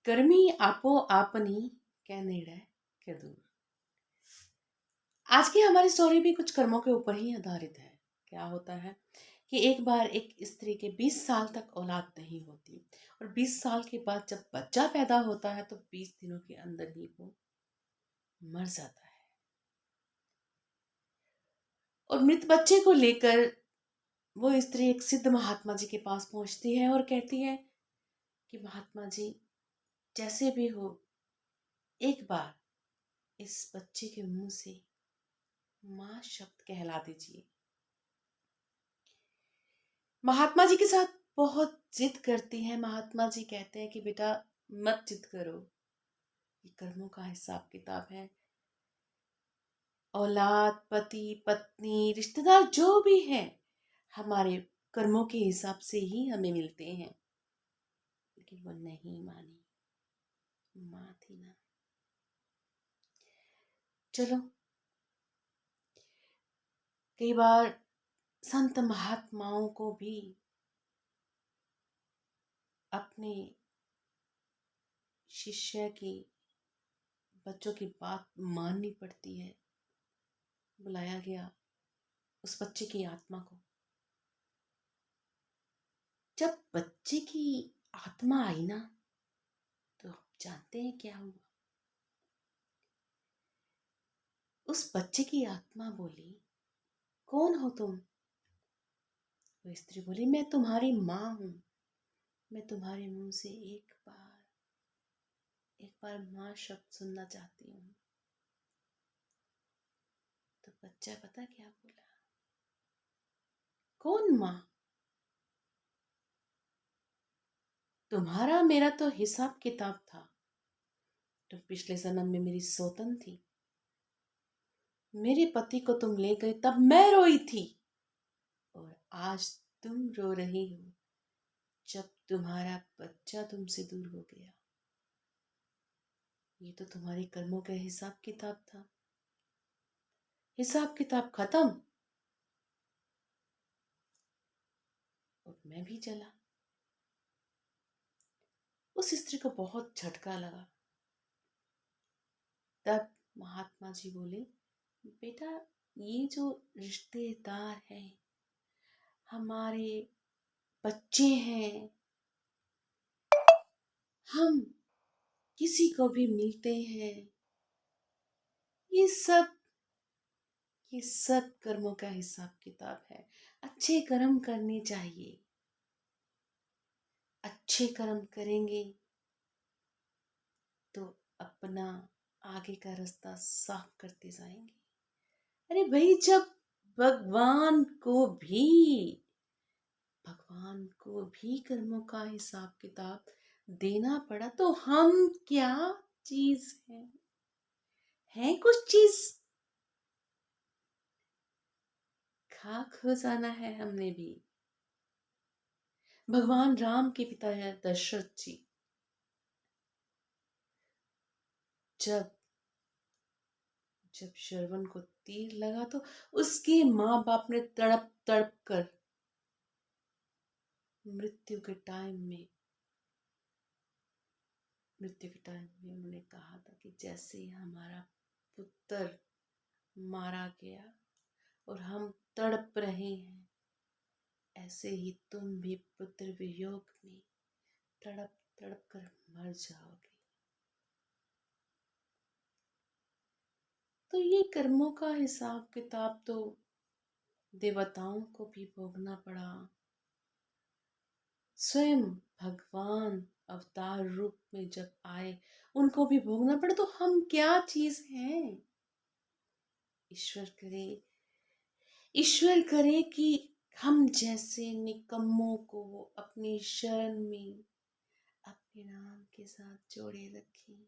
कर्मी आपो आपनी क्या निर्णय क्या दूर। आज की हमारी स्टोरी भी कुछ कर्मों के ऊपर ही आधारित है। क्या होता है कि एक बार एक स्त्री के 20 साल तक औलाद नहीं होती और 20 साल के बाद जब बच्चा पैदा होता है तो 20 दिनों के अंदर ही वो मर जाता है। और मृत बच्चे को लेकर वो स्त्री एक सिद्ध महात्मा जी के पास पहुंचती है और कहती है कि महात्मा जी, जैसे भी हो, एक बार इस बच्चे के मुंह से माँ शब्द कहला दीजिए। महात्मा जी के साथ बहुत जिद करती हैं। महात्मा जी कहते हैं कि बेटा मत जिद करो, ये कर्मों का हिसाब किताब है। औलाद, पति, पत्नी, रिश्तेदार जो भी है, हमारे कर्मों के हिसाब से ही हमें मिलते हैं। लेकिन वो नहीं मानी, माँ थी ना। चलो, कई बार संत महात्माओं को भी अपने शिष्य की, बच्चों की बात माननी पड़ती है। बुलाया गया उस बच्चे की आत्मा को। जब बच्चे की आत्मा आई ना, तो आप जानते हैं क्या हुआ। उस बच्चे की आत्मा बोली, कौन हो तुम? वो स्त्री बोली, मैं तुम्हारी माँ हूं। मैं तुम्हारे मुंह से एक बार माँ शब्द सुनना चाहती हूँ। तो बच्चा पता क्या बोला, कौन माँ? तुम्हारा मेरा तो हिसाब किताब था। तुम पिछले जन्म में मेरी सौतन थी। मेरे पति को तुम ले गई तब मैं रोई थी, और आज तुम रो रही हो जब तुम्हारा बच्चा तुमसे दूर हो गया। ये तो तुम्हारे कर्मों का हिसाब किताब था। हिसाब किताब खत्म, और मैं भी चला। उस स्त्री को बहुत झटका लगा। तब महात्मा जी बोले, बेटा, ये जो रिश्तेदार हैं, हमारे बच्चे हैं, हम किसी को भी मिलते हैं, ये सब ये सब कर्मों का हिसाब किताब है। अच्छे कर्म करने चाहिए। अच्छे कर्म करेंगे तो अपना आगे का रास्ता साफ करते जाएंगे। अरे भाई, जब भगवान को भी भगवान को भी कर्मों का हिसाब किताब देना पड़ा, तो हम क्या चीज है कुछ चीज? खाक हो जाना है हमने भी। भगवान राम के पिता है दशरथ जी, जब जब श्रवण को तीर लगा तो उसके माँ बाप ने तड़प तड़प कर मृत्यु के टाइम में मृत्यु के टाइम में उन्होंने कहा था कि जैसे ही हमारा पुत्र मारा गया और हम तड़प रहे हैं, ऐसे ही तुम भी पुत्र वियोग में तड़प तड़प कर मर जाओगे। तो ये कर्मों का हिसाब किताब तो देवताओं को भी भोगना पड़ा। स्वयं भगवान अवतार रूप में जब आए, उनको भी भोगना पड़ा। तो हम क्या चीज हैं? ईश्वर करे, ईश्वर करे कि हम जैसे निकम्मों को अपनी शरण में अपने नाम के साथ जोड़े रखें।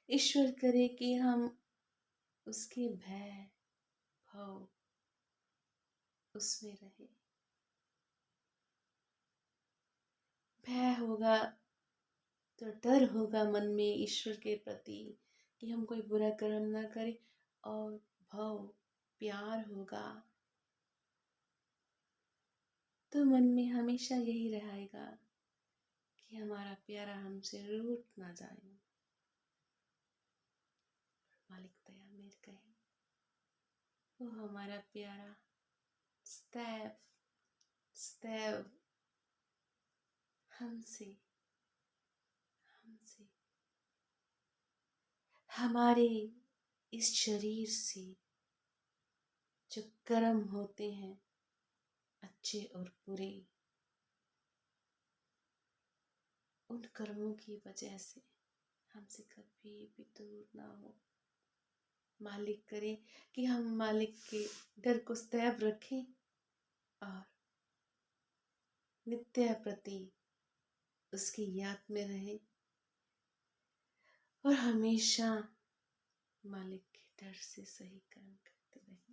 ईश्वर करे कि हम उसके भय भाव उसमें रहे। भय होगा तो डर होगा मन में ईश्वर के प्रति कि हम कोई बुरा कर्म ना करें, और भाव प्यार होगा तो मन में हमेशा यही रहेगा कि हमारा प्यारा हमसे रूठ ना जाए। मालिक दया मेर कहे वो हमारा प्यारा सदैव सदैव हमसे हमसे हमारे इस शरीर से जो कर्म होते हैं अच्छे और बुरे, उन कर्मों की वजह से हमसे कभी भी दूर ना हो। मालिक करे कि हम मालिक के डर को सदैव रखें और नित्य प्रति उसकी याद में रहें और हमेशा मालिक के डर से सही कर्म करते रहें।